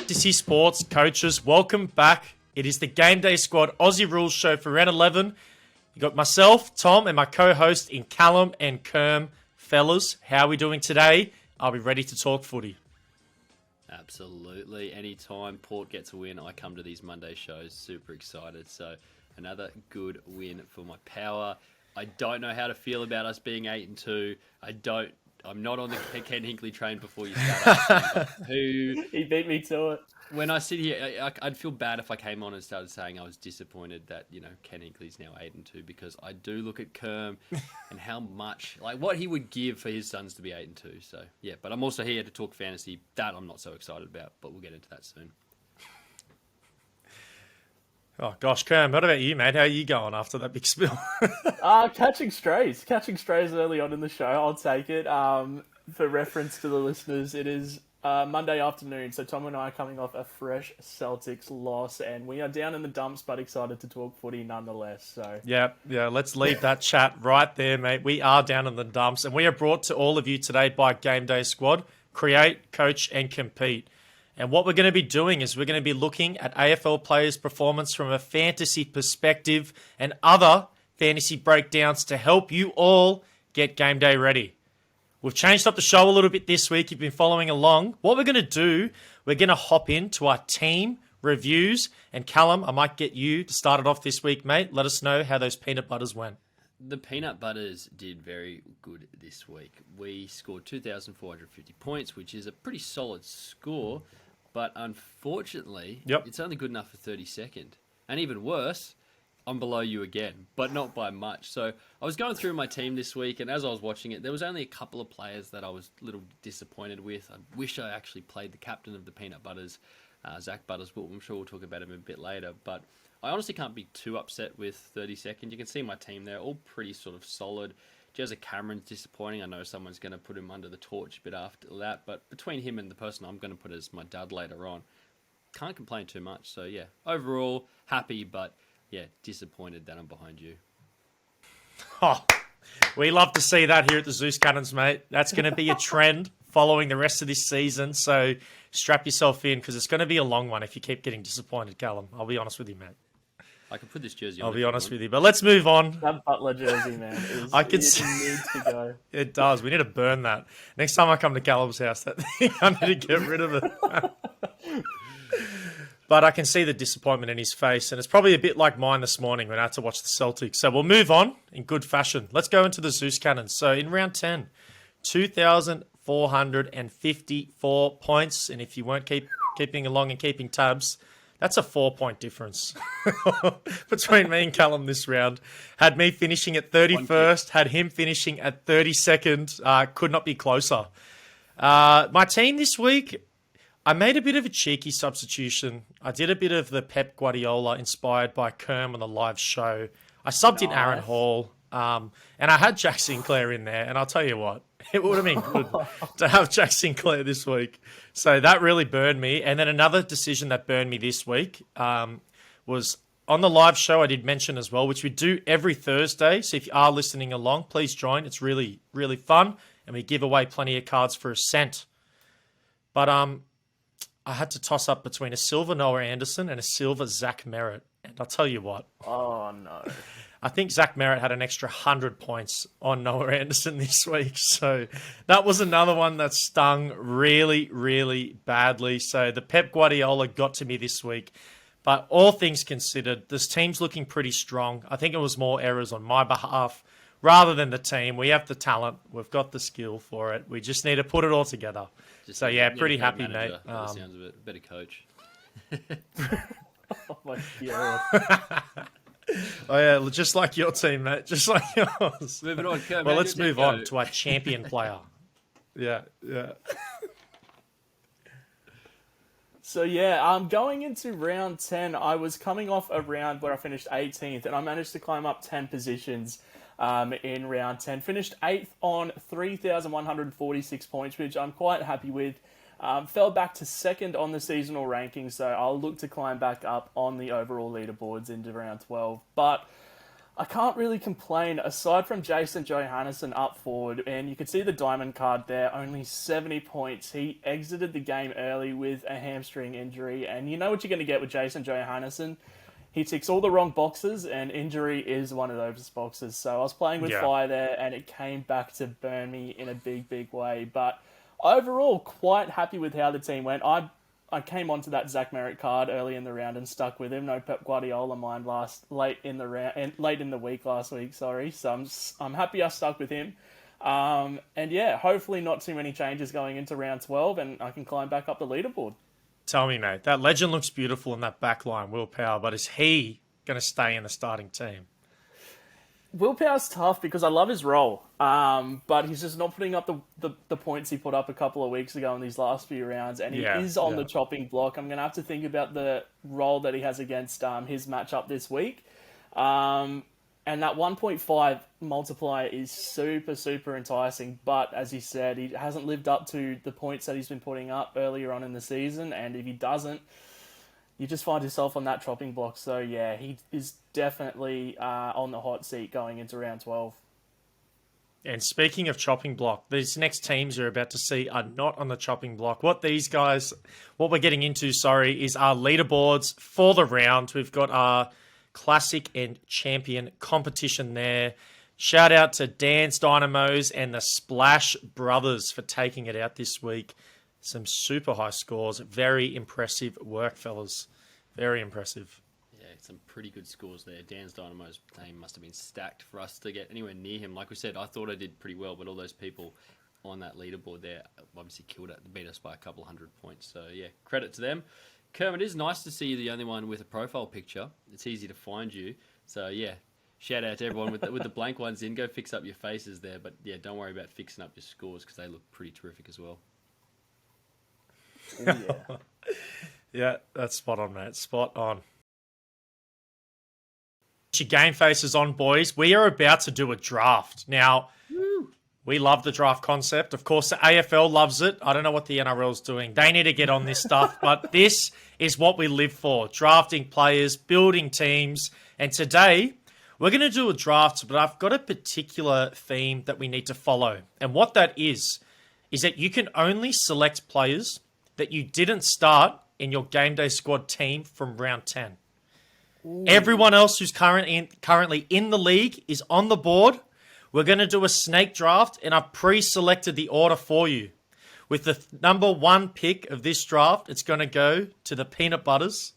fantasy sports coaches, welcome back. It is the Game Day Squad Aussie Rules show for round 11. You got myself, Tom, and my co-host in Callum and Kerm. Fellas, how are we doing today? Are we ready to talk footy? Absolutely. Anytime Port gets a win, I come to these Monday shows. Super excited. So another good win for my power. I don't know how to feel about us being 8-2. I'm not on the Ken Hinkley train before you start asking who. He beat me to it. When I sit here, I'd feel bad if I came on and started saying I was disappointed that, Ken Hinkley's now 8-2, because I do look at Kerm and how much, what he would give for his sons to be 8-2. So, yeah, but I'm also here to talk fantasy. That I'm not so excited about, but we'll get into that soon. Oh, gosh, Kerm, what about you, mate? How are you going after that big spill? Catching strays early on in the show. I'll take it. For reference to the listeners, it is Monday afternoon, so Tom and I are coming off a fresh Celtics loss, and we are down in the dumps, but excited to talk footy nonetheless. So Yeah, let's leave that chat right there, mate. We are down in the dumps, and we are brought to all of you today by Game Day Squad. Create, coach, and compete. And what we're going to be doing is we're going to be looking at AFL players' performance from a fantasy perspective and other fantasy breakdowns to help you all get game day ready. We've changed up the show a little bit this week. You've been following along. What we're going to do, we're going to hop into our team reviews. And Callum, I might get you to start it off this week, mate. Let us know how those peanut butters went. The Peanut Butters did very good this week. We scored 2,450 points, which is a pretty solid score. But unfortunately, It's only good enough for 32nd. And even worse, I'm below you again, but not by much. So I was going through my team this week, and as I was watching it, there was only a couple of players that I was a little disappointed with. I wish I actually played the captain of the Peanut Butters, Zach Butters, but I'm sure we'll talk about him a bit later. But I honestly can't be too upset with 32nd. You can see my team there, all pretty sort of solid. Jezza Cameron's disappointing. I know someone's going to put him under the torch a bit after that, but between him and the person I'm going to put as my dud later on, can't complain too much. So yeah, overall happy, but yeah, disappointed that I'm behind you. Oh, we love to see that here at the Zeus Cannons, mate. That's going to be a trend following the rest of this season. So strap yourself in, because it's going to be a long one if you keep getting disappointed, Callum. I'll be honest with you, mate. I can put this jersey on. I'll be honest with you, but let's move on. that Butler jersey, man, needs to go. It does. We need to burn that. Next time I come to Callum's house, that thing, I need to get rid of it. But I can see the disappointment in his face, and it's probably a bit like mine this morning when I had to watch the Celtics. So we'll move on in good fashion. Let's go into the Zeus Cannons. So in round 10, 2,454 points, and if you weren't keeping along and keeping tabs, that's a 4-point difference between me and Callum this round. Had me finishing at 31st, had him finishing at 32nd. Could not be closer. My team this week, I made a bit of a cheeky substitution. I did a bit of the Pep Guardiola inspired by Kerm on the live show. I subbed in Aaron Hall, and I had Jack Sinclair in there, and I'll tell you what, it would have been good to have Jack Sinclair this week. So that really burned me. And then another decision that burned me this week was on the live show I did mention as well, which we do every Thursday. So if you are listening along, please join. It's really, really fun. And we give away plenty of cards for $1. But I had to toss up between a silver Noah Anderson and a silver Zach Merritt. And I'll tell you what. Oh, no. I think Zach Merritt had an extra 100 points on Noah Anderson this week. So that was another one that stung really, really badly. So the Pep Guardiola got to me this week. But all things considered, this team's looking pretty strong. I think it was more errors on my behalf rather than the team. We have the talent. We've got the skill for it. We just need to put it all together. So yeah, pretty happy, mate. Sounds a bit better coach. Oh, my God. Oh, yeah, just like your team, mate. Just like yours. Moving on. Well, let's move on to our champion player. Yeah. So, yeah, going into round 10, I was coming off a round where I finished 18th, and I managed to climb up 10 positions in round 10. Finished 8th on 3,146 points, which I'm quite happy with. Fell back to 2nd on the seasonal rankings, so I'll look to climb back up on the overall leaderboards into round 12. But I can't really complain, aside from Jason Johannesson up forward, and you can see the diamond card there, only 70 points. He exited the game early with a hamstring injury, and you know what you're going to get with Jason Johannesson. He ticks all the wrong boxes, and injury is one of those boxes. So I was playing with fire there, and it came back to burn me in a big, big way. But overall, quite happy with how the team went. I came onto that Zach Merritt card early in the round and stuck with him. No Pep Guardiola mine late in the week last week. Sorry, so I'm happy I stuck with him. And yeah, hopefully not too many changes going into round 12, and I can climb back up the leaderboard. Tell me, mate, that legend looks beautiful in that back line, Will Power, but is he going to stay in the starting team? Will Power's tough because I love his role, but he's just not putting up the points he put up a couple of weeks ago in these last few rounds, and he is on the chopping block. I'm going to have to think about the role that he has against his matchup this week. And that 1.5 multiplier is super, super enticing, but as he said, he hasn't lived up to the points that he's been putting up earlier on in the season, and if he doesn't, you just find yourself on that chopping block. So yeah, he is definitely on the hot seat going into round 12. And speaking of chopping block, these next teams you're about to see are not on the chopping block. What we're getting into, is our leaderboards for the round. We've got our classic and champion competition there. Shout out to Dan's Dynamos and the Splash Brothers for taking it out this week. Some super high scores. Very impressive work, fellas. Very impressive. Yeah, some pretty good scores there. Dan's Dynamo's name must have been stacked for us to get anywhere near him. Like we said, I thought I did pretty well, but all those people on that leaderboard there obviously killed it. They beat us by a couple hundred points. So yeah, credit to them. Kermit, it is nice to see you the only one with a profile picture. It's easy to find you. So yeah, shout out to everyone with the blank ones in. Go fix up your faces there. But yeah, don't worry about fixing up your scores because they look pretty terrific as well. Yeah. Yeah, that's spot on, mate. Spot on. Your game faces on, boys. We are about to do a draft. Now, we love the draft concept. Of course, the AFL loves it. I don't know what the NRL's doing. They need to get on this stuff, but this is what we live for. Drafting players, building teams. And today, we're going to do a draft, but I've got a particular theme that we need to follow. And what that is that you can only select players that you didn't start in your Game Day Squad team from round 10. Ooh. Everyone else who's currently in the league is on the board. We're going to do a snake draft, and I've pre-selected the order for you. With the number 1 pick of this draft, it's going to go to the Peanut Butters.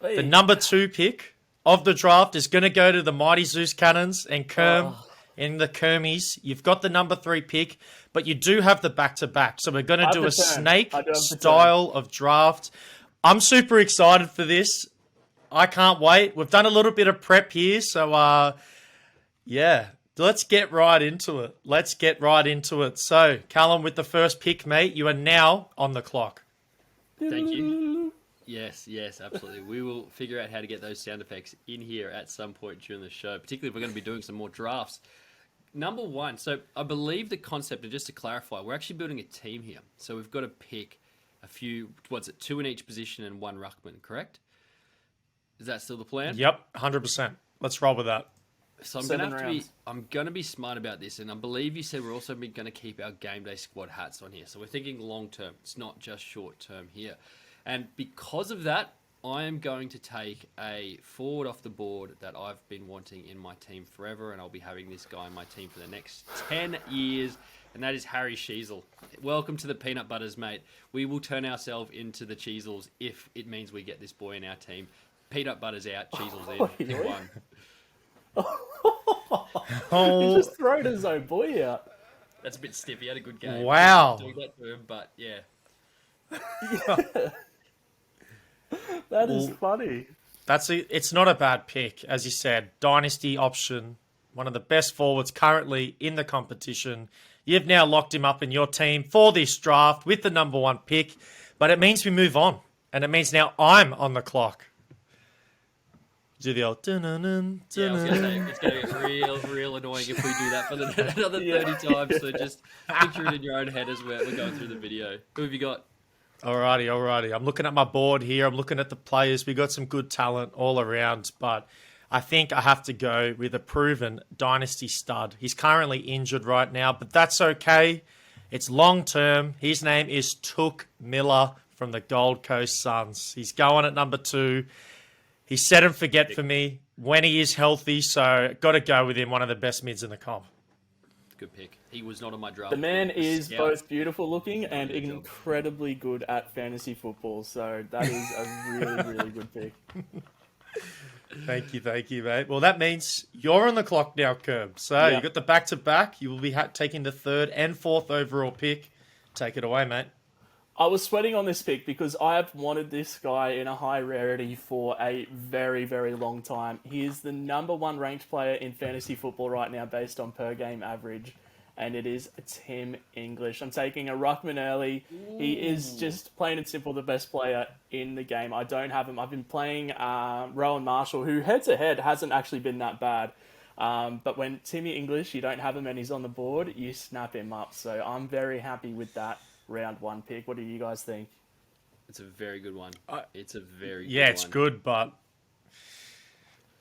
Hey. The number 2 pick of the draft is going to go to the Mighty Zeus Cannons and Kerm. In the Kermies. You've got the number 3 pick, but you do have the back-to-back. So we're going to do a snake style of draft. I'm super excited for this. I can't wait. We've done a little bit of prep here. So, yeah, let's get right into it. So, Callum, with the first pick, mate, you are now on the clock. Thank you. Yes, absolutely. We will figure out how to get those sound effects in here at some point during the show, particularly if we're going to be doing some more drafts. Number 1, so I believe the concept, and just to clarify, we're actually building a team here. So we've got to pick a few, 2 in each position and 1 ruckman, correct? Is that still the plan? Yep, 100%. Let's roll with that. So I'm going to be smart about this, and I believe you said we're also going to keep our Game Day Squad hats on here. So we're thinking long term. It's not just short term here. And because of that, I am going to take a forward off the board that I've been wanting in my team forever, and I'll be having this guy in my team for the next 10 years, and that is Harry Sheasel. Welcome to the Peanut Butters, mate. We will turn ourselves into the Cheezels if it means we get this boy in our team. Peanut Butters out, Cheezels in. Pick one. He just thrown his own boy out. That's a bit stiff. He had a good game. Wow. Doing that to him, but yeah. That is funny. It's not a bad pick, as you said. Dynasty option, one of the best forwards currently in the competition. You've now locked him up in your team for this draft with the number 1 pick, but it means we move on, and it means now I'm on the clock. Do the old dun-dun-dun, yeah, I was going to say, it's going to get real annoying if we do that for another 30 times, so just picture it in your own head as we're going through the video. Who have you got? Alrighty. I'm looking at my board here. I'm looking at the players. We got some good talent all around, but I think I have to go with a proven dynasty stud. He's currently injured right now, but that's okay. It's long term. His name is Took Miller from the Gold Coast Suns. He's going at number 2. He's set and forget for me when he is healthy, so got to go with him, one of the best mids in the comp. Good pick. He was not on my draft. The man is both beautiful looking and incredibly good at fantasy football, so that is a really, really good pick. Thank you, mate. Well, that means you're on the clock now, Kerb. So you got the back-to-back. You will be taking the 3rd and 4th overall pick. Take it away, mate. I was sweating on this pick because I have wanted this guy in a high rarity for a very, very long time. He is the number 1 ranked player in fantasy football right now based on per game average, and it is Tim English. I'm taking a ruckman early. He is just plain and simple the best player in the game. I don't have him. I've been playing Rowan Marshall, who head-to-head hasn't actually been that bad. But when Timmy English, you don't have him and he's on the board, you snap him up. So I'm very happy with that round 1 pick. What do you guys think? It's a very good one. It's a very good Yeah, it's one. good, but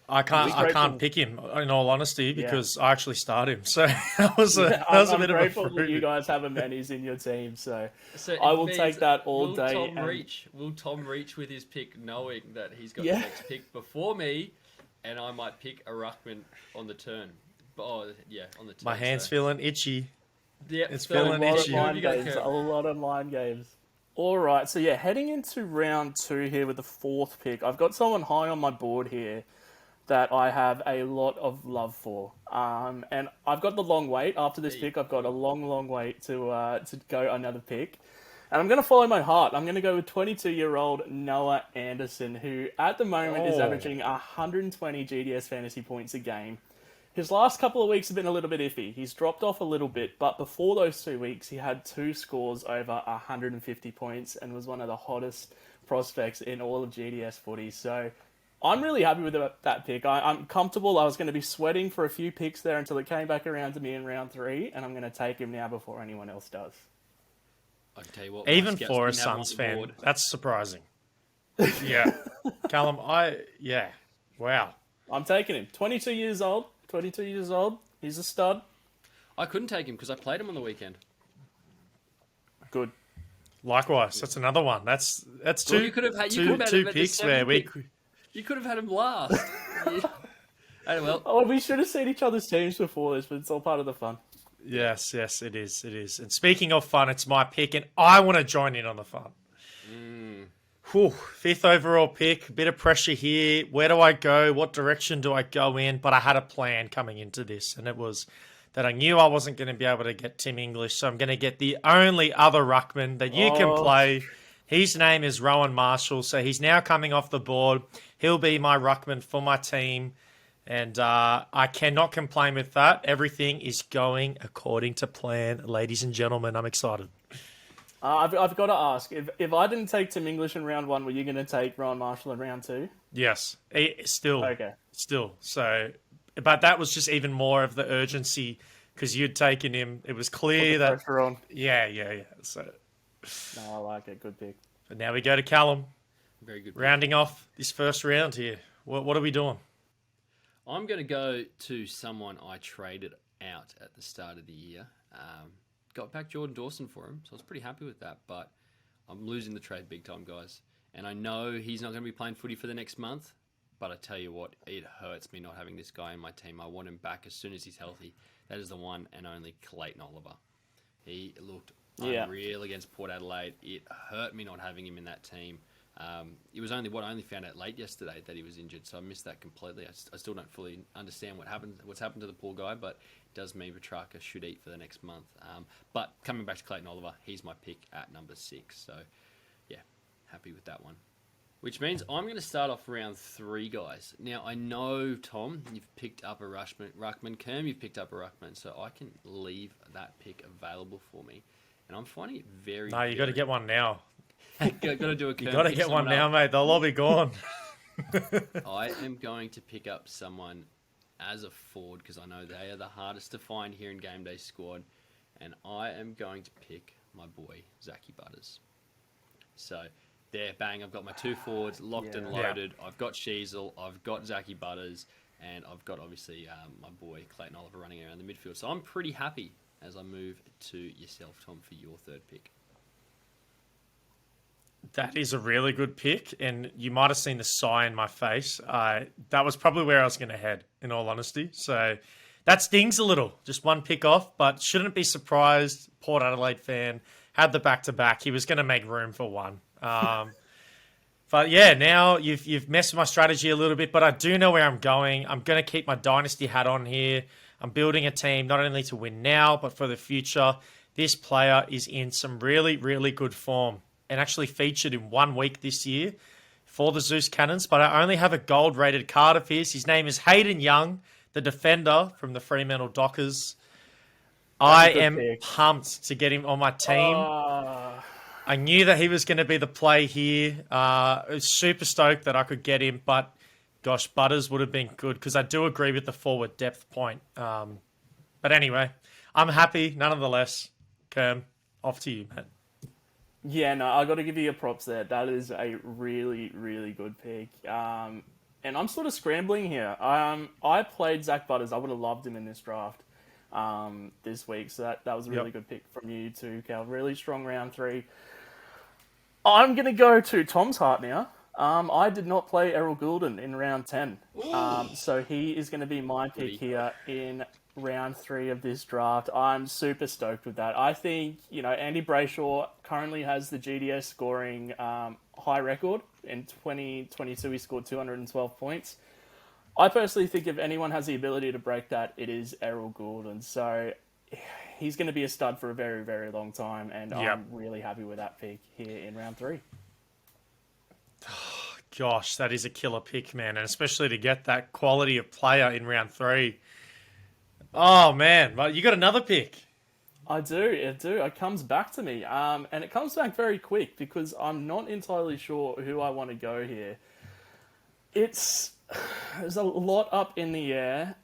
I can't pick him in all honesty because I actually start him. So that was a bit of a grateful that you guys have a Menis in your team. So I will take that all day. Will Tom reach with his pick, knowing that he's got the next pick before me, and I might pick a ruckman on the turn? On the turn. My hand's feeling itchy. Yeah, it's feeling itchy. A lot of mind games. All right, so heading into round 2 here with the 4th pick, I've got someone high on my board here that I have a lot of love for. And I've got the long wait. After this pick, I've got a long wait to go another pick. And I'm going to follow my heart. I'm going to go with 22-year-old Noah Anderson, who at the moment is averaging 120 GDS fantasy points a game. His last couple of weeks have been a little bit iffy. He's dropped off a little bit, but before those 2 weeks, he had 2 scores over 150 points and was one of the hottest prospects in all of GDS footy. So I'm really happy with that pick. I'm comfortable. I was going to be sweating for a few picks there until it came back around to me in round 3, and I'm going to take him now before anyone else does. I can tell you what, even for a Suns fan, that's surprising. Yeah, Callum, wow. I'm taking him. 22 years old. He's a stud. I couldn't take him because I played him on the weekend. Good. Likewise, that's another one. That's two. You could have had two picks where we. You could have had him last. We should have seen each other's teams before this, but it's all part of the fun. Yes, it is. And speaking of fun, it's my pick, and I want to join in on the fun. Whew, 5th overall pick, a bit of pressure here. Where do I go? What direction do I go in? But I had a plan coming into this, and it was that I knew I wasn't going to be able to get Tim English, so I'm going to get the only other ruckman that you can play. His name is Rowan Marshall, so he's now coming off the board. He'll be my ruckman for my team, and I cannot complain with that. Everything is going according to plan. Ladies and gentlemen, I'm excited. I've got to ask, if I didn't take Tim English in round 1, were you going to take Rowan Marshall in round 2? Yes. Still. Okay. Still. So, but that was just even more of the urgency because you'd taken him. It was clear that... pressure on. Yeah. So... No, I like it. Good pick. But now we go to Callum. Very good pick. Rounding off this first round here. What are we doing? I'm going to go to someone I traded out at the start of the year. Got back Jordan Dawson for him, so I was pretty happy with that. But I'm losing the trade big time, guys. And I know he's not going to be playing footy for the next month. But I tell you what, it hurts me not having this guy in my team. I want him back as soon as he's healthy. That is the one and only Clayton Oliver. He looked unreal against Port Adelaide. It hurt me not having him in that team. It was only I only found out late yesterday that he was injured, so I missed that completely. I still don't fully understand what's happened to the poor guy, but it does mean Petrarca should eat for the next month. But coming back to Clayton Oliver, he's my pick at number 6. So, yeah, happy with that one. Which means I'm going to start off round 3, guys. Now, I know, Tom, you've picked up a ruckman. Kerm, you've picked up a ruckman, so I can leave that pick available for me. And I'm finding it very... No, you got to get one now. Got to do a Kerm. You got to get one now, mate. They'll all be gone. I am going to pick up someone as a forward because I know they are the hardest to find here in GameDay Squad. And I am going to pick my boy, Zachy Butters. So... there, bang, I've got my 2 forwards locked and loaded. I've got Sheasel, I've got Zachy Butters, and I've got, obviously, my boy Clayton Oliver running around the midfield. So I'm pretty happy as I move to yourself, Tom, for your third pick. That is a really good pick, and you might have seen the sigh in my face. That was probably where I was going to head, in all honesty. So that stings a little. Just one pick off, but shouldn't be surprised. Port Adelaide fan had the back-to-back. He was going to make room for one. But yeah, now you've messed with my strategy a little bit, but I do know where I'm going. I'm going to keep my dynasty hat on here. I'm building a team not only to win now, but for the future. This player is in some really, really good form and actually featured in 1 week this year for the Zeus Cannons, but I only have a gold-rated card of his. His name is Hayden Young, the defender from the Fremantle Dockers. I am pumped to get him on my team. I knew that he was going to be the play here. I was super stoked that I could get him, but gosh, Butters would have been good because I do agree with the forward depth point. But anyway, I'm happy nonetheless. Kerm, off to you, mate. Yeah, no, I got to give you your props there. That is a really, really good pick. And I'm sort of scrambling here. I played Zach Butters. I would have loved him in this draft this week. So that was a really good pick from you too, Cal. Really strong round 3. I'm going to go to Tom's heart now. I did not play Errol Goulden in round 10. So he is going to be my pick here in round 3 of this draft. I'm super stoked with that. I think, Andy Brayshaw currently has the GDS scoring high record. In 2022, he scored 212 points. I personally think if anyone has the ability to break that, it is Errol Goulden. So he's going to be a stud for a very, very long time, and I'm really happy with that pick here in round 3. Gosh, that is a killer pick, man, and especially to get that quality of player in round 3. Oh, man. Well, you got another pick. I do. It comes back to me. And it comes back very quick because I'm not entirely sure who I want to go here. There's a lot up in the air.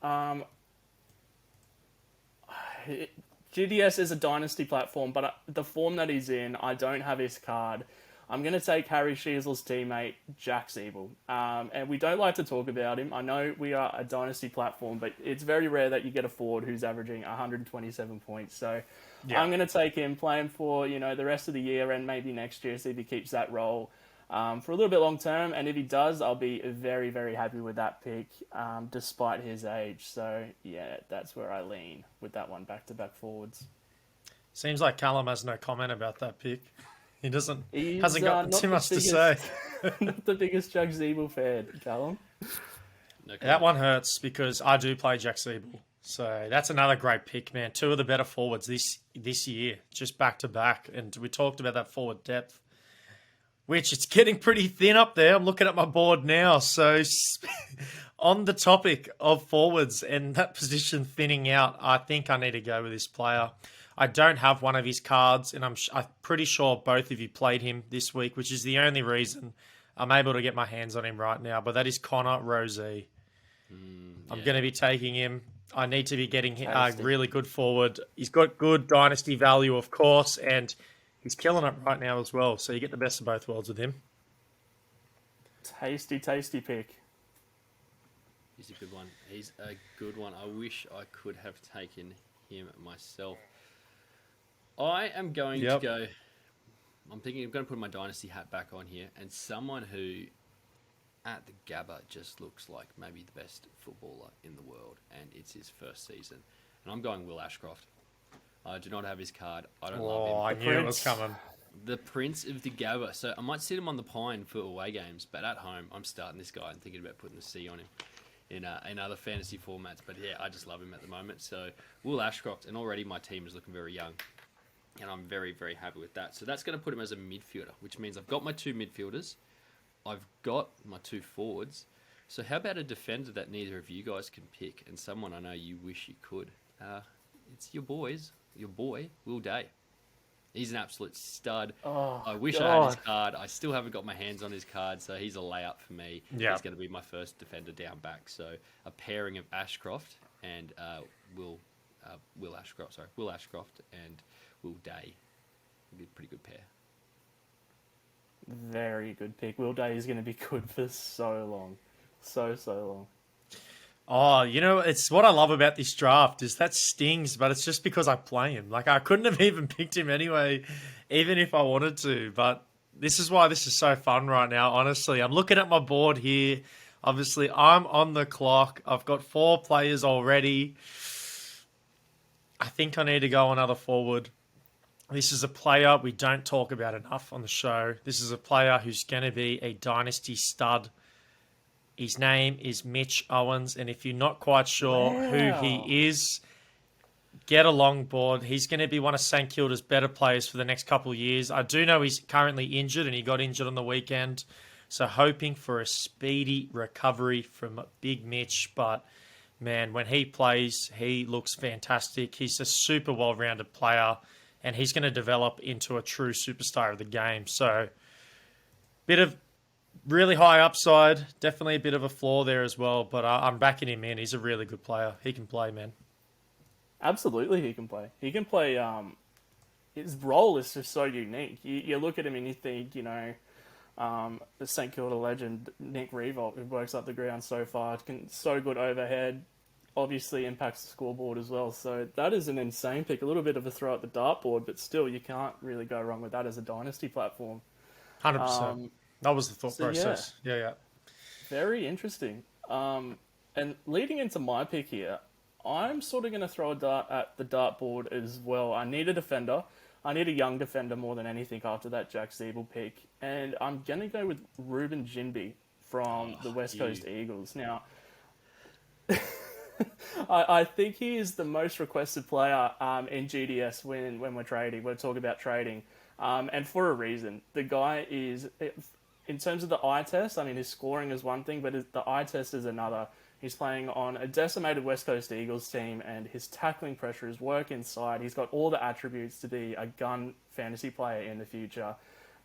GDS is a dynasty platform, but the form that he's in, I don't have his card. I'm going to take Harry Sheasel's teammate, Jack Siebel. And we don't like to talk about him. I know we are a dynasty platform, but it's very rare that you get a forward who's averaging 127 points. So I'm going to take him, play him for the rest of the year and maybe next year, see if he keeps that role for a little bit long term. And if he does, I'll be very, very happy with that pick, despite his age. So yeah, that's where I lean with that one, back-to-back forwards. Seems like Callum has no comment about that pick. He hasn't got too much to say. Not the biggest Jack Siebel fan, Callum. That one hurts because I do play Jack Siebel. So that's another great pick, man. 2 of the better forwards this year, just back to back. And we talked about that forward depth, which it's getting pretty thin up there. I'm looking at my board now. So on the topic of forwards and that position thinning out, I think I need to go with this player. I don't have one of his cards, and I'm pretty sure both of you played him this week, which is the only reason I'm able to get my hands on him right now. But that is Connor Rozee. I'm going to be taking him. I need to be getting a really good forward. He's got good dynasty value, of course, and he's killing it right now as well. So you get the best of both worlds with him. Tasty pick. He's a good one. I wish I could have taken him myself. I am going to go... I'm thinking I'm going to put my dynasty hat back on here, and someone who at the Gabba just looks like maybe the best footballer in the world, and it's his first season. And I'm going Will Ashcroft. I do not have his card. I don't love him. I knew it was coming. The Prince of the Gabba. So I might sit him on the Pine for away games, but at home, I'm starting this guy and thinking about putting the C on him in other fantasy formats. But yeah, I just love him at the moment. So Will Ashcroft, and already my team is looking very young. And I'm very, very happy with that. So that's going to put him as a midfielder, which means I've got my 2 midfielders. I've got my 2 forwards. So how about a defender that neither of you guys can pick, and someone I know you wish you could? It's your boy, Will Day. He's an absolute stud. I wish I had his card. I still haven't got my hands on his card, so he's a layup for me. Yeah. He's going to be my first defender down back. So a pairing of Ashcroft and Will Ashcroft and Will Day would be a pretty good pair. Very good pick. Will Day is going to be good for so long. So long. Oh, it's what I love about this draft is that stings, but it's just because I play him. Like, I couldn't have even picked him anyway, even if I wanted to. But this is why this is so fun right now, honestly. I'm looking at my board here. Obviously, I'm on the clock. I've got 4 players already. I think I need to go another forward. This is a player we don't talk about enough on the show. This is a player who's going to be a dynasty stud. His name is Mitch Owens, and if you're not quite sure who he is, get a long board. He's going to be one of St Kilda's better players for the next couple of years. I do know he's currently injured, and he got injured on the weekend, so hoping for a speedy recovery from Big Mitch. But, man, when he plays, he looks fantastic. He's a super well-rounded player, and he's going to develop into a true superstar of the game. So, bit of really high upside, definitely a bit of a flaw there as well, but I'm backing him in. He's a really good player. He can play, man. Absolutely, he can play. He can play. His role is just so unique. You look at him and you think, the St Kilda legend Nick Revolt, who works up the ground so far, so good overhead, obviously impacts the scoreboard as well. So that is an insane pick. A little bit of a throw at the dartboard, but still, you can't really go wrong with that as a dynasty platform. 100%. That was the thought process. Yeah. Very interesting. And leading into my pick here, I'm sort of going to throw a dart at the dartboard as well. I need a defender. I need a young defender more than anything after that Jack Siebel pick. And I'm going to go with Ruben Jinby from the West Coast Eagles. Now, I think he is the most requested player in GDS when we're trading. We're talking about trading. And for a reason. The guy is, in terms of the eye test, I mean, his scoring is one thing, but the eye test is another. He's playing on a decimated West Coast Eagles team, and his tackling pressure, his work inside, he's got all the attributes to be a gun fantasy player in the future.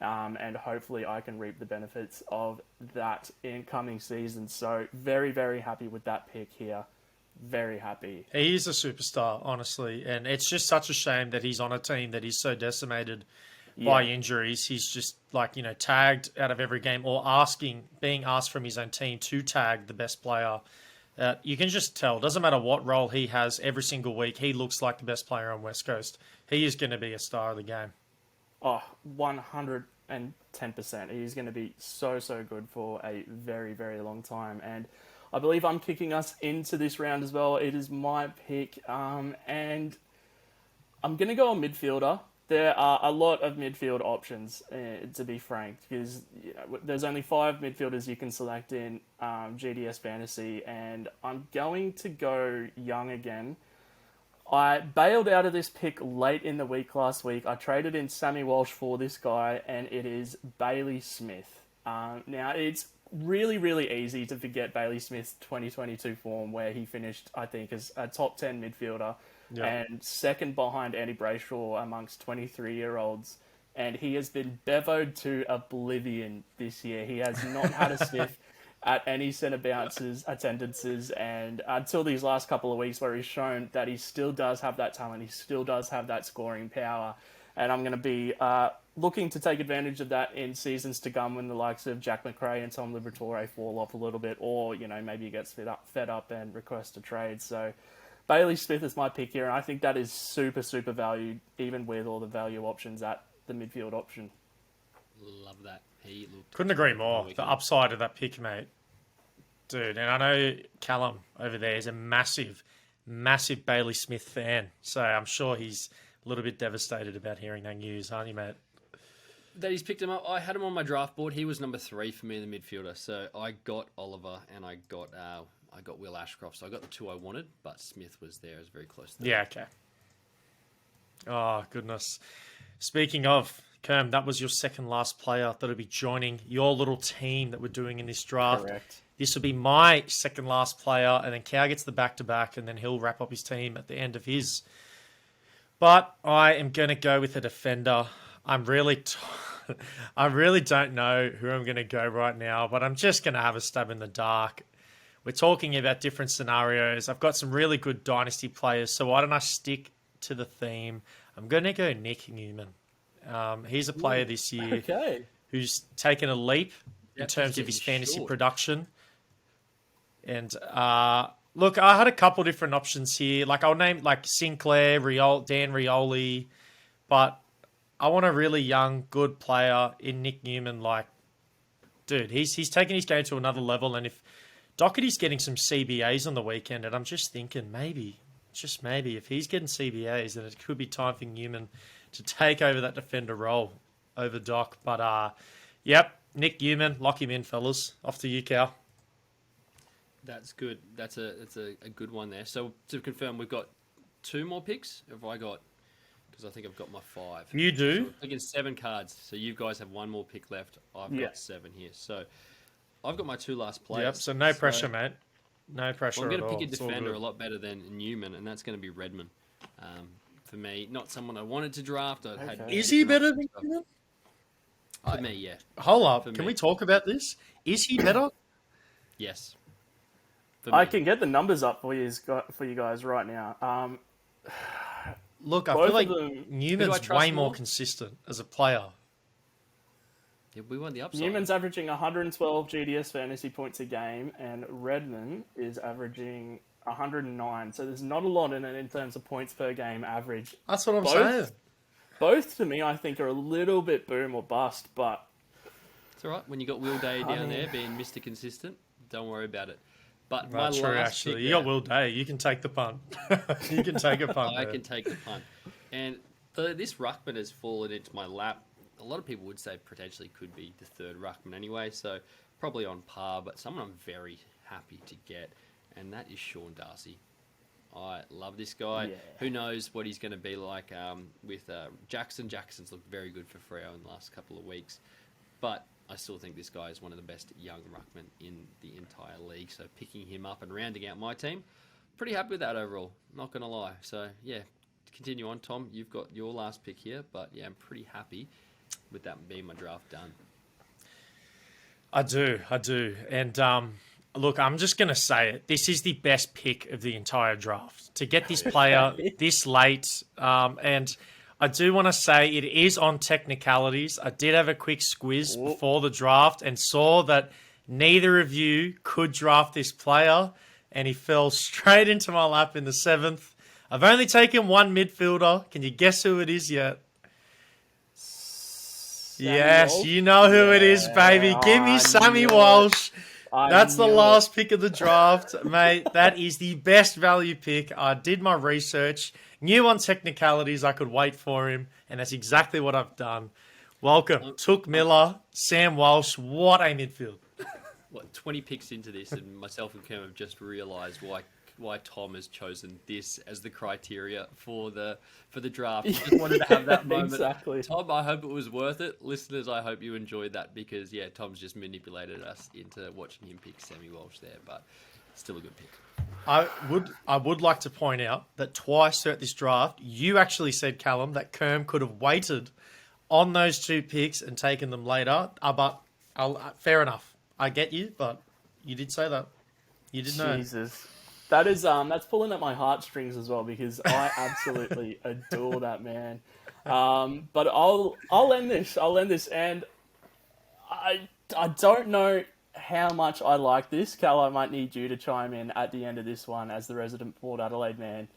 And hopefully I can reap the benefits of that in coming seasons. So very, very happy with that pick here. Very happy. He is a superstar, honestly, and it's just such a shame that he's on a team that is so decimated by injuries. He's just tagged out of every game or being asked from his own team to tag the best player. You can just tell, doesn't matter what role he has every single week, he looks like the best player on West Coast. He is going to be a star of the game. Oh, 110%. He's going to be so good for a very, very long time. And I believe I'm kicking us into this round as well. It is my pick. And I'm going to go on midfielder. There are a lot of midfield options, to be frank, because there's only 5 midfielders you can select in GDS Fantasy, and I'm going to go young again. I bailed out of this pick late in the week last week. I traded in Sammy Walsh for this guy, and it is Bailey Smith. Now, it's really, really easy to forget Bailey Smith's 2022 form, where he finished, I think, as a top 10 midfielder. Yeah. And second behind Andy Brayshaw amongst 23-year-olds. And he has been bevoed to oblivion this year. He has not had a sniff at any centre bounces, attendances, and until these last couple of weeks where he's shown that he still does have that talent, he still does have that scoring power. And I'm going to be looking to take advantage of that in seasons to come when the likes of Jack McRae and Tom Liberatore fall off a little bit, or, maybe he gets fed up and requests a trade. So Bailey Smith is my pick here, and I think that is super valued, even with all the value options at the midfield option. Love that. He looked Couldn't agree more. The upside of that pick, mate. Dude, and I know Callum over there is a massive Bailey Smith fan, so I'm sure he's a little bit devastated about hearing that news, aren't you, mate? That he's picked him up. I had him on my draft board. He was number 3 for me in the midfielder, so I got Oliver and I got Will Ashcroft, so I got the 2 I wanted, but Smith was there. I was very close to that. Yeah, okay. Oh, goodness. Speaking of, Kerm, that was your second last player that will be joining your little team that we're doing in this draft. Correct. This will be my second last player, and then Cow gets the back-to-back, and then he'll wrap up his team at the end of his. But I am going to go with a defender. I really don't know who I'm going to go right now, but I'm just going to have a stab in the dark. We're talking about different scenarios. I've got some really good dynasty players, so why don't I stick to the theme? I'm going to go Nick Newman. He's a player this year. Okay. who's taken a leap in terms of his getting fantasy short. production. And look, I had a couple different options here. Like I'll name like Sinclair, Dan Rioli, but I want a really young, good player in Nick Newman. Like, dude, he's taking his game to another level. And if Doherty's getting some CBAs on the weekend, and I'm just thinking maybe, just maybe, if he's getting CBAs, then it could be time for Newman to take over that defender role over Doc. But yep, Nick Newman, lock him in, fellas. Off to you, Cal. That's good. That's a good one there. So to confirm, we've got 2 more picks. Have I got? Because I think I've got my 5. You do. So against 7 cards. So you guys have 1 more pick left. I've got 7 here. So I've got my 2 last players. Yep. So no pressure, mate. No pressure. I'm going at to all. pick a It's all defender good. a lot better than Newman, and that's going to be Redmond. For me, not someone I wanted to draft. I had. Is he better than Newman? For me, yeah. Hold up. For Can me. we talk about this? Is he better? Yes. For I me. can get the numbers up for you guys right now. Look, I Both feel like of them- Newman's trust way more more? consistent as a player. Yeah, we want the upside. Newman's averaging 112 GDS fantasy points a game, and Redmond is averaging 109. So there's not a lot in it in terms of points per game average. That's what I'm Both- saying. Both, to me, I think are a little bit boom or bust, but It's all right. When you got Will Day down there being Mr. Consistent, don't worry about it. But my That's true, last actually. pick You there- got Will Day. You can take the punt. You can take a punt. I there. can take the punt. And this ruckman has fallen into my lap. A lot of people would say potentially could be the 3rd ruckman anyway, so probably on par, but someone I'm very happy to get, and that is Sean Darcy. I love this guy. Yeah. Who knows what he's going to be like with Jackson. Jackson's looked very good for Freo in the last couple of weeks, but I still think this guy is one of the best young ruckmen in the entire league, so picking him up and rounding out my team, pretty happy with that overall, not going to lie. So, yeah, to continue on, Tom, you've got your last pick here, but, yeah, I'm pretty happy with that being my draft done. I do. And look, I'm just going to say it. This is the best pick of the entire draft. To get this player this late, and I do want to say it is on technicalities. I did have a quick squiz before the draft and saw that neither of you could draft this player, and he fell straight into my lap in the 7th. I've only taken one midfielder. Can you guess who it is yet? Yes, Walsh? you know who it is, baby. Give me I Sammy knew it. Walsh. I That's the knew it. last pick of the draft, mate. That is the best value pick. I did my research, knew on technicalities I could wait for him, and that's exactly what I've done. Welcome, Took Miller, Sam Walsh. What a midfield! 20 picks into this, and myself and Cam have just realised why Tom has chosen this as the criteria for the draft. Just wanted to have that moment. Exactly. Tom, I hope it was worth it. Listeners, I hope you enjoyed that because, yeah, Tom's just manipulated us into watching him pick Sammy Walsh there, but still a good pick. I would like to point out that twice throughout this draft, you actually said, Callum, that Kerm could have waited on those 2 picks and taken them later. But fair enough. I get you, but you did say that. You did know. Jesus. That is that's pulling at my heartstrings as well because I absolutely adore that man. But I'll end this. And I don't know how much I like this. Cal, I might need you to chime in at the end of this one as the resident Port Adelaide man.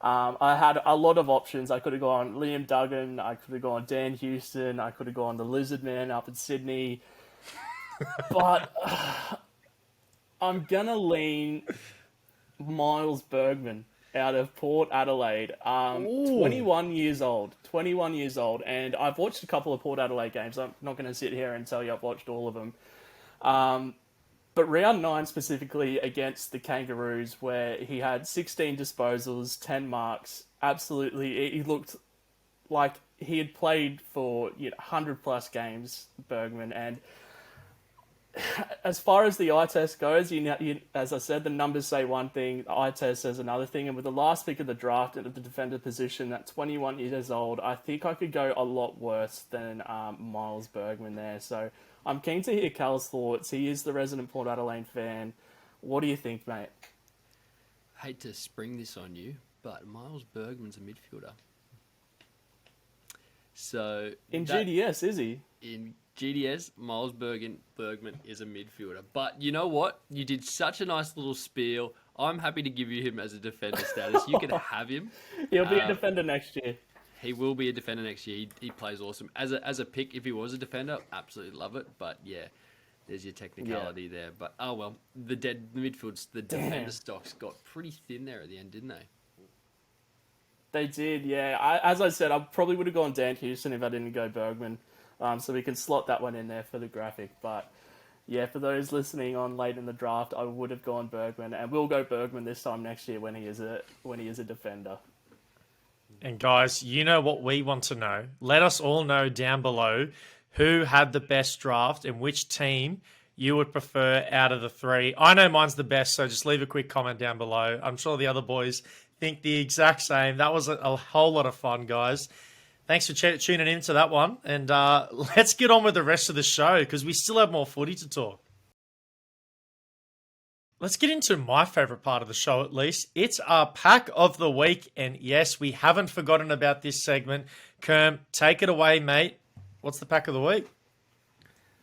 I had a lot of options. I could have gone Liam Duggan. I could have gone Dan Houston. I could have gone the Lizard Man up in Sydney. But I'm going to lean Miles Bergman out of Port Adelaide. 21 years old. And I've watched a couple of Port Adelaide games. I'm not going to sit here and tell you I've watched all of them. But round 9 specifically against the Kangaroos, where he had 16 disposals, 10 marks. Absolutely, he looked like he had played for 100+ games, Bergman. And as far as the eye test goes, as I said, the numbers say one thing, the eye test says another thing. And with the last pick of the draft at the defender position at 21 years old, I think I could go a lot worse than Miles Bergman there. So I'm keen to hear Cal's thoughts. He is the resident Port Adelaide fan. What do you think, mate? Hate to spring this on you, but Miles Bergman's a midfielder. So in GDS, is he? In GDS, Miles Bergman is a midfielder. But you know what? You did such a nice little spiel. I'm happy to give you him as a defender status. You can have him. He'll be a defender next year. He will be a defender next year. He plays awesome. As a pick, if he was a defender, absolutely love it. But yeah, there's your technicality there. But oh well, the defender stocks got pretty thin there at the end, didn't they? They did, yeah. As I said, I probably would have gone Dan Houston if I didn't go Bergman. So we can slot that one in there for the graphic. But yeah, for those listening on late in the draft, I would have gone Bergman, and we'll go Bergman this time next year when he is a defender. And guys, you know what we want to know. Let us all know down below who had the best draft and which team you would prefer out of the three. I know mine's the best, so just leave a quick comment down below. I'm sure the other boys think the exact same. That was a whole lot of fun, guys. Thanks for tuning in to that one. And let's get on with the rest of the show because we still have more footy to talk. Let's get into my favourite part of the show, at least. It's our pack of the week. And yes, we haven't forgotten about this segment. Kerm, take it away, mate. What's the pack of the week?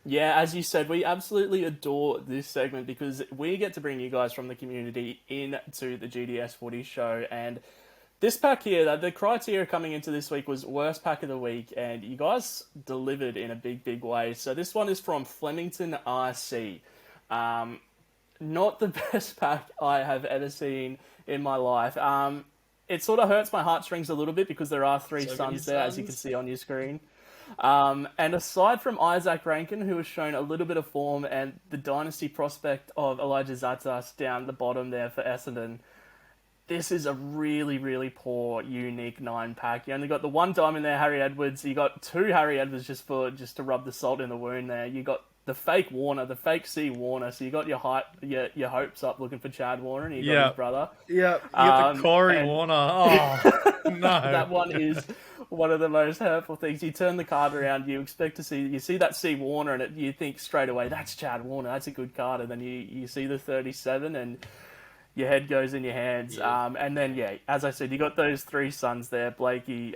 Yeah, as you said, we absolutely adore this segment because we get to bring you guys from the community into the GDS footy show. And this pack here, the criteria coming into this week was worst pack of the week, and you guys delivered in a big, big way. So this one is from Flemington RC. Not the best pack I have ever seen in my life. It sort of hurts my heartstrings a little bit because there are three sons there, as you can see on your screen. And aside from Isaac Rankin, who has shown a little bit of form, and the dynasty prospect of Elijah Zatas down the bottom there for Essendon, this is a really, really poor, unique 9-pack. You only got the one diamond there, Harry Edwards. You got two Harry Edwards just to rub the salt in the wound there. You got the fake Warner, the fake C Warner. So you got your hopes up looking for Chad Warner, and you got his brother. Yeah, you got the Corey Warner. Oh, no. That one is one of the most hurtful things. You turn the card around, you see that C Warner, and you think straight away, that's Chad Warner, that's a good card. And then you see the 37, and your head goes in your hands. Yeah. And then, as I said, you got those three sons there, Blakey,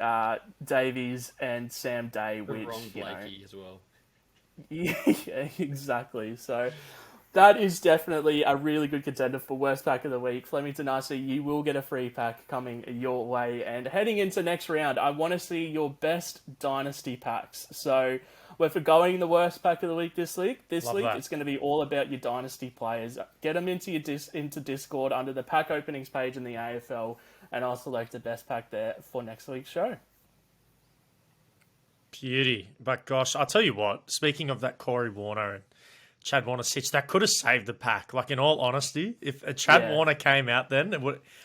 Davies, and Sam Day. The wrong Blakey as well. Yeah, exactly. So that is definitely a really good contender for worst pack of the week. Flemington RC, you will get a free pack coming your way. And heading into next round, I want to see your best dynasty packs. So we're forgoing the worst pack of the week this week. It's going to be all about your dynasty players. Get them into into Discord under the pack openings page in the AFL, and I'll select the best pack there for next week's show. Beauty. But gosh, I'll tell you what, speaking of that Corey Warner and Chad Warner Sitch, that could have saved the pack. Like, in all honesty, if a Chad Warner came out then,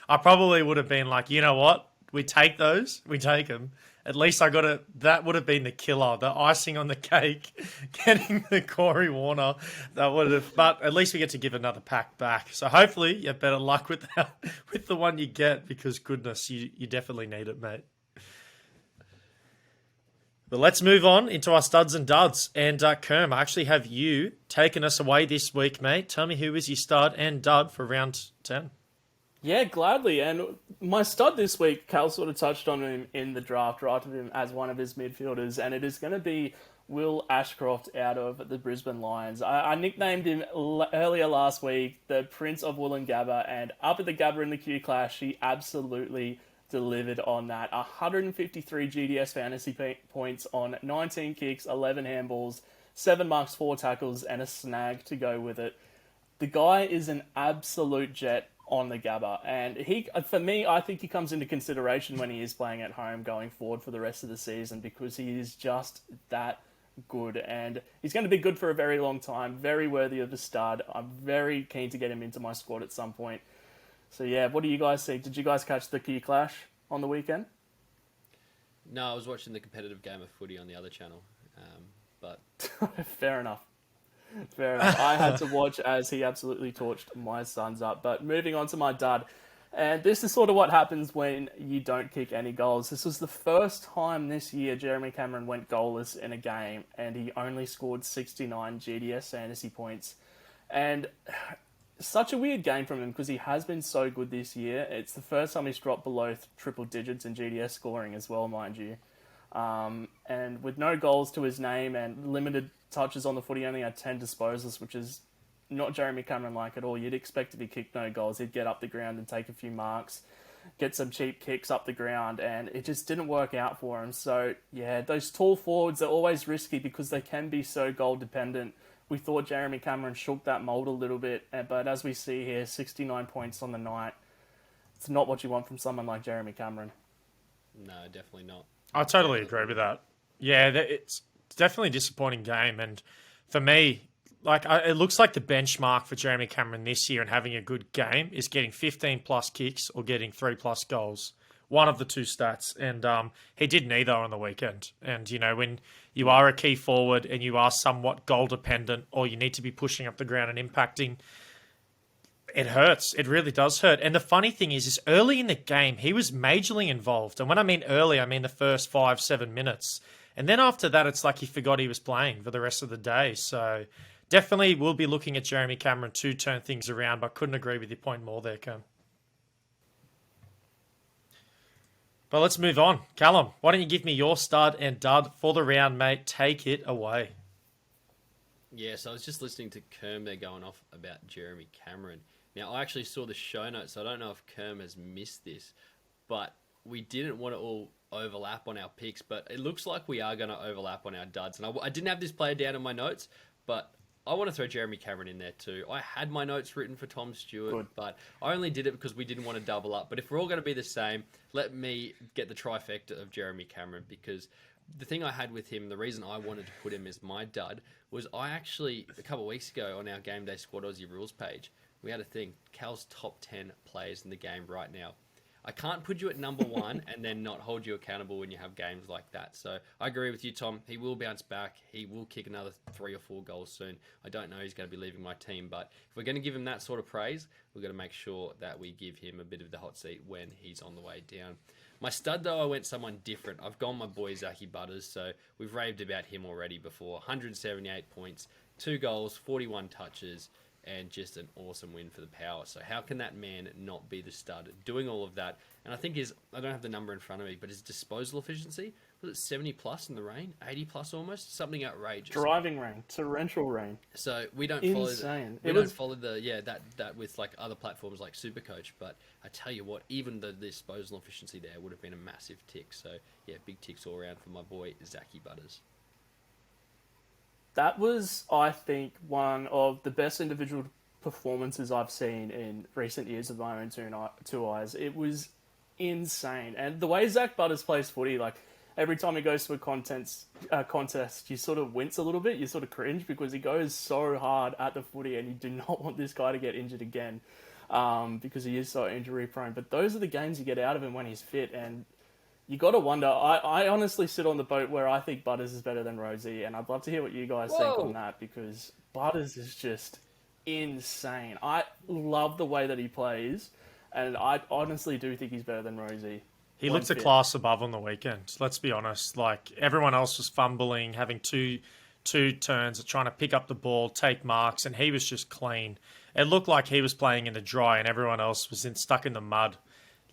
I probably would have been like, you know what? We take those. We take them. At least that would have been the killer, the icing on the cake, getting the Corey Warner. But at least we get to give another pack back. So hopefully you have better luck with the one you get, because goodness, you definitely need it, mate. But let's move on into our studs and duds. And Kerm, I actually have you taken us away this week, mate. Tell me who is your stud and dud for round 10. Yeah, gladly. And my stud this week, Cal sort of touched on him in the draft, drafted him as one of his midfielders, and it is going to be Will Ashcroft out of the Brisbane Lions. I nicknamed him earlier last week the Prince of Wollongabba, and up at the Gabba in the Q Clash, he absolutely delivered on that. 153 GDS fantasy points on 19 kicks, 11 handballs, 7 marks, 4 tackles, and a snag to go with it. The guy is an absolute jet on the Gabba, and I think he comes into consideration when he is playing at home going forward for the rest of the season, because he is just that good, and he's going to be good for a very long time. Very worthy of a stud. I'm very keen to get him into my squad at some point. So yeah, what do you guys think? Did you guys catch the Q Clash on the weekend? No, I was watching the competitive game of footy on the other channel, but Fair enough. I had to watch as he absolutely torched my sons up. But moving on to my dud, and this is sort of what happens when you don't kick any goals. This was the first time this year Jeremy Cameron went goalless in a game, and he only scored 69 GDS fantasy points. And such a weird game from him, because he has been so good this year. It's the first time he's dropped below triple digits in GDS scoring as well, mind you. And with no goals to his name and limited touches on the footy, he only had 10 disposals, which is not Jeremy Cameron like at all. You'd expect if he kicked no goals, he'd get up the ground and take a few marks, get some cheap kicks up the ground, and it just didn't work out for him. So, yeah, those tall forwards are always risky because they can be so goal dependent. We thought Jeremy Cameron shook that mould a little bit, but as we see here, 69 points on the night. It's not what you want from someone like Jeremy Cameron. No, definitely not. I totally agree with that. Yeah, it's definitely a disappointing game. And for me, it looks like the benchmark for Jeremy Cameron this year and having a good game is getting 15 plus kicks or getting 3 plus goals. One of the two stats. And he did neither on the weekend. And, when you are a key forward and you are somewhat goal dependent or you need to be pushing up the ground and impacting, it hurts. It really does hurt. And the funny thing is early in the game, he was majorly involved. And when I mean early, I mean the first 5-7 minutes. And then after that, it's like he forgot he was playing for the rest of the day. So definitely we'll be looking at Jeremy Cameron to turn things around, but couldn't agree with your point more there, Cam. But let's move on. Callum, why don't you give me your stud and dud for the round, mate? Take it away. Yeah, so I was just listening to Kerm there going off about Jeremy Cameron. Now, I actually saw the show notes, so I don't know if Kerm has missed this, but we didn't want to all overlap on our picks, but it looks like we are going to overlap on our duds. And I didn't have this player down in my notes, but I want to throw Jeremy Cameron in there too. I had my notes written for Tom Stewart, but I only did it because we didn't want to double up. But if we're all going to be the same, let me get the trifecta of Jeremy Cameron, because the thing I had with him, the reason I wanted to put him as my dud, was I actually, a couple of weeks ago on our GameDay Squad Aussie Rules page, we had a thing, Cal's top 10 players in the game right now. I can't put you at number one and then not hold you accountable when you have games like that. So I agree with you, Tom. He will bounce back. He will kick another 3 or 4 goals soon. I don't know he's going to be leaving my team, but if we're going to give him that sort of praise, we've got to make sure that we give him a bit of the hot seat when he's on the way down. My stud, though, I went someone different. I've gone my boy Zachy Butters, so we've raved about him already before. 178 points, 2 goals, 41 touches, and just an awesome win for the Power. So how can that man not be the stud doing all of that? And I think I don't have the number in front of me, but his disposal efficiency, was it 70 plus in the rain? 80 plus almost? Something outrageous. Driving rain, torrential rain. So we don't Insane. follow that with like other platforms like Supercoach, but I tell you what, even the disposal efficiency there would have been a massive tick. So yeah, big ticks all around for my boy Zachy Butters. That was, I think, one of the best individual performances I've seen in recent years with my own two eyes. It was insane. And the way Zach Butters plays footy, like, every time he goes to a contest, you sort of wince a little bit, you sort of cringe, because he goes so hard at the footy and you do not want this guy to get injured again, because he is so injury prone. But those are the games you get out of him when he's fit, and you got to wonder. I honestly sit on the boat where I think Butters is better than Rosie, and I'd love to hear what you guys think on that, because Butters is just insane. I love the way that he plays, and I honestly do think he's better than Rosie. He looked a class above on the weekend. Let's be honest. Like, everyone else was fumbling, having two turns, trying to pick up the ball, take marks, and he was just clean. It looked like he was playing in the dry, and everyone else was stuck in the mud.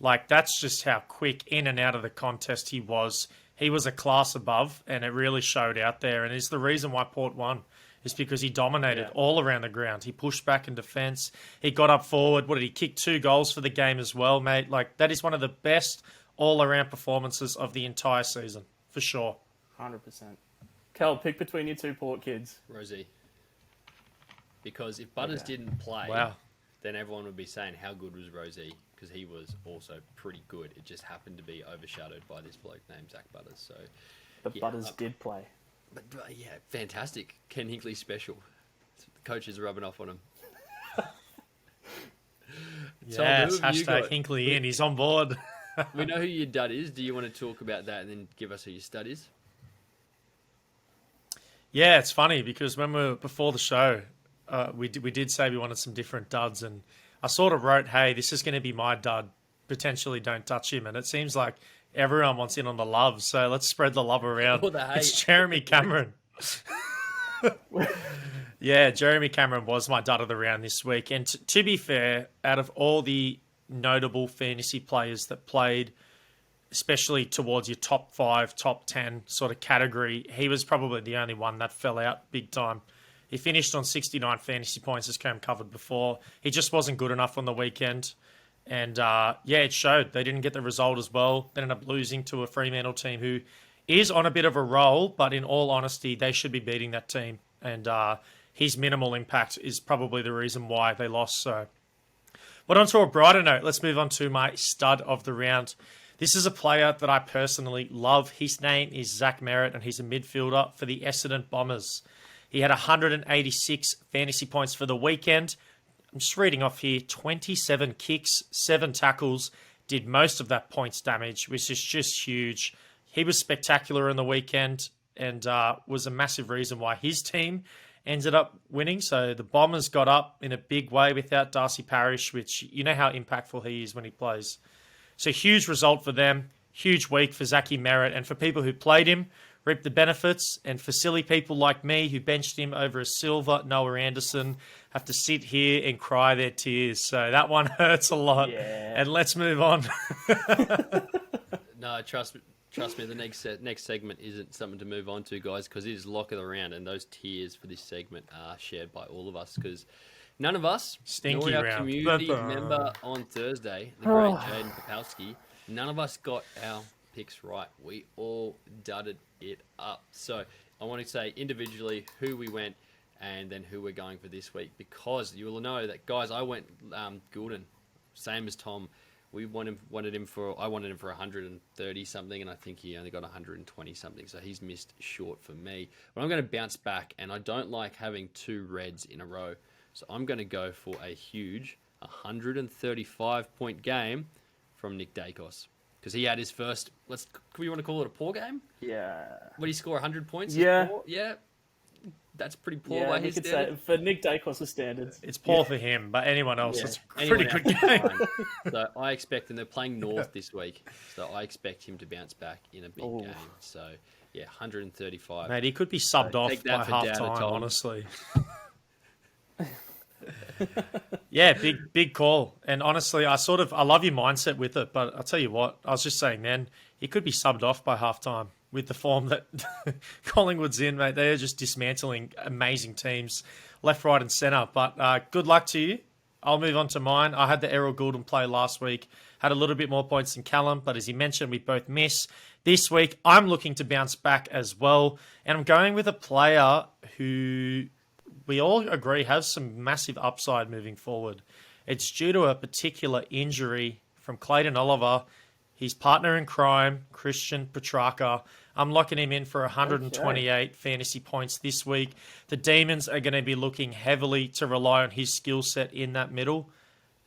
Like, that's just how quick in and out of the contest he was. He was a class above, and it really showed out there. And it's the reason why Port won, is because he dominated all around the ground. He pushed back in defence. He got up forward. What did he kick? 2 goals for the game as well, mate. Like, that is one of the best all-around performances of the entire season, for sure. 100%. Cal, pick between your 2 Port kids. Rosie. Because if Butters didn't play, then everyone would be saying, how good was Rosie? Because he was also pretty good. It just happened to be overshadowed by this bloke named Zach Butters. So, but Butters did play. But yeah, fantastic. Ken Hinkley special. The coach is rubbing off on him. Yes, hashtag Hinkley in. He's on board. We know who your dud is. Do you want to talk about that and then give us who your stud is? Yeah, it's funny because when we were before the show, we did say we wanted some different duds, and I sort of wrote, hey, this is going to be my dud. Potentially don't touch him. And it seems like everyone wants in on the love. So let's spread the love around. It's Jeremy Cameron. Yeah, Jeremy Cameron was my dud of the round this week. And to be fair, out of all the notable fantasy players that played, especially towards your top 5, top 10 sort of category, he was probably the only one that fell out big time. He finished on 69 fantasy points, as Cam covered before. He just wasn't good enough on the weekend. And, it showed. They didn't get the result as well. They ended up losing to a Fremantle team who is on a bit of a roll, but in all honesty, they should be beating that team. And his minimal impact is probably the reason why they lost. So, but on to a brighter note, let's move on to my stud of the round. This is a player that I personally love. His name is Zach Merritt, and he's a midfielder for the Essendon Bombers. He had 186 fantasy points for the weekend. I'm just reading off here, 27 kicks, 7 tackles, did most of that points damage, which is just huge. He was spectacular in the weekend and was a massive reason why his team ended up winning. So the Bombers got up in a big way without Darcy Parish, which you know how impactful he is when he plays. So huge result for them, huge week for Zachy Merritt, and for people who played him, reaped the benefits, and for silly people like me who benched him over a silver Noah Anderson have to sit here and cry their tears. So that one hurts a lot. Yeah. And let's move on. No, trust me, the next segment isn't something to move on to, guys, because it is lock of the round, and those tears for this segment are shared by all of us, because none of us, Stinky nor our round. community member on Thursday, the great Jaden Popowski, none of us got our picks right. We all dudded it up. So I want to say individually who we went and then who we're going for this week, because you will know that, guys, I went Goulden, same as Tom. I wanted him for 130 something, and I think he only got 120 something, so he's missed short for me. But I'm going to bounce back, and I don't like having 2 reds in a row, so I'm going to go for a huge 135-point game from Nick Dacos, because he had his first. We want to call it a poor game? Yeah. What did he score? 100 points? Yeah. Yeah. That's pretty poor Yeah, by you his could say standard. for Nick Dacos' standards. It's poor for him, but anyone else, it's a Anyone pretty good else is game. fine. So I expect, and they're playing North this week, so I expect him to bounce back in a big game. So, 135. Mate, he could be subbed off take by that for half Dad, time, Tom. honestly. Yeah, big call. And honestly, I love your mindset with it, but I'll tell you what, I was just saying, man, he could be subbed off by half time with the form that Collingwood's in, mate. They are just dismantling amazing teams left, right, and centre. But good luck to you. I'll move on to mine. I had the Errol Goulden play last week, had a little bit more points than Callum, but as he mentioned, we both miss. This week, I'm looking to bounce back as well, and I'm going with a player who we all agree has some massive upside moving forward. It's due to a particular injury from Clayton Oliver, his partner in crime, Christian Petrarca. I'm locking him in for 128 fantasy points this week. The Demons are going to be looking heavily to rely on his skill set in that middle,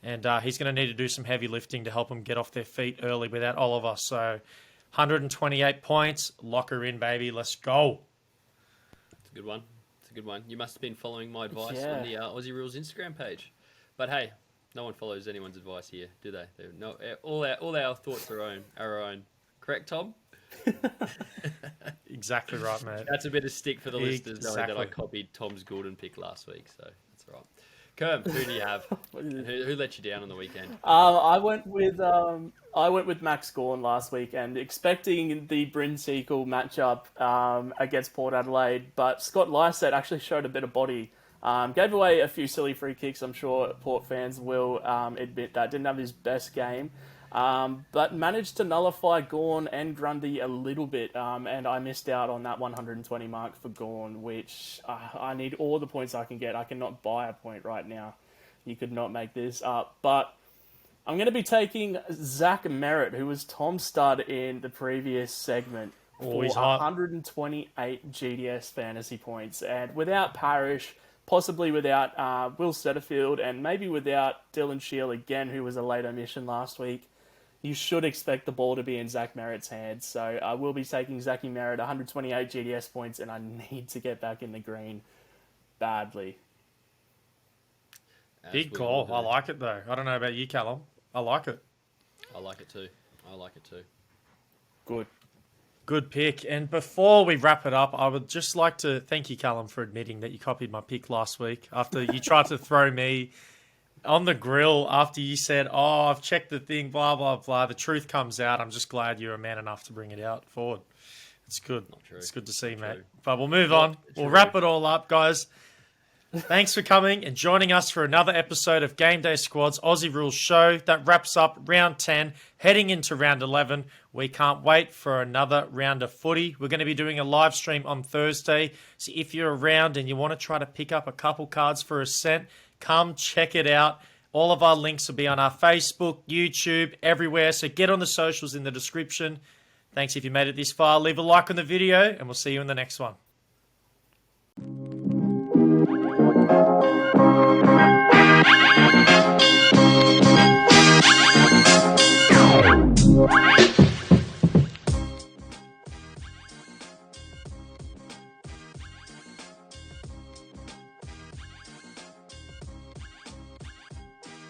and he's going to need to do some heavy lifting to help them get off their feet early without Oliver. So 128 points, lock her in, baby. Let's go. It's a good one. It's a good one. You must have been following my advice on the Aussie Rules Instagram page. But hey, no one follows anyone's advice here, do they? No, all our thoughts are our own. Correct, Tom? Exactly right, mate. That's a bit of stick for the listeners, knowing that I copied Tom's Goulden pick last week, so that's all right. Kerm, who do you have? Who let you down on the weekend? I went with Max Gawn last week, and expecting the Bryn Sequel matchup against Port Adelaide, but Scott Lycett actually showed a bit of body. Gave away a few silly free kicks. I'm sure Port fans will admit that. Didn't have his best game, but managed to nullify Gawn and Grundy a little bit, and I missed out on that 120 mark for Gawn, which I need all the points I can get. I cannot buy a point right now. You could not make this up. But I'm going to be taking Zach Merritt, who was Tom's stud in the previous segment, for 128 GDS fantasy points. And without Parish, possibly without Will Setterfield, and maybe without Dylan Shield again, who was a late omission last week, you should expect the ball to be in Zach Merritt's hands. So I will be taking Zachy Merritt, 128 GDS points, and I need to get back in the green badly. Big call. I like it, though. I don't know about you, Callum. I like it. I like it too. Good. Good pick. And before we wrap it up, I would just like to thank you, Callum, for admitting that you copied my pick last week after you tried to throw me on the grill after you said, "Oh, I've checked the thing, blah blah blah." The truth comes out. I'm just glad you're a man enough to bring it out forward. It's good. It's good to see, mate. But we'll move on. We'll wrap it all up, guys. Thanks for coming and joining us for another episode of Game Day Squad's Aussie Rules show. That wraps up round 10, heading into round 11. We can't wait for another round of footy. We're going to be doing a live stream on Thursday. So if you're around and you want to try to pick up a couple cards for a cent, come check it out. All of our links will be on our Facebook, YouTube, everywhere. So get on the socials in the description. Thanks if you made it this far. Leave a like on the video and we'll see you in the next one.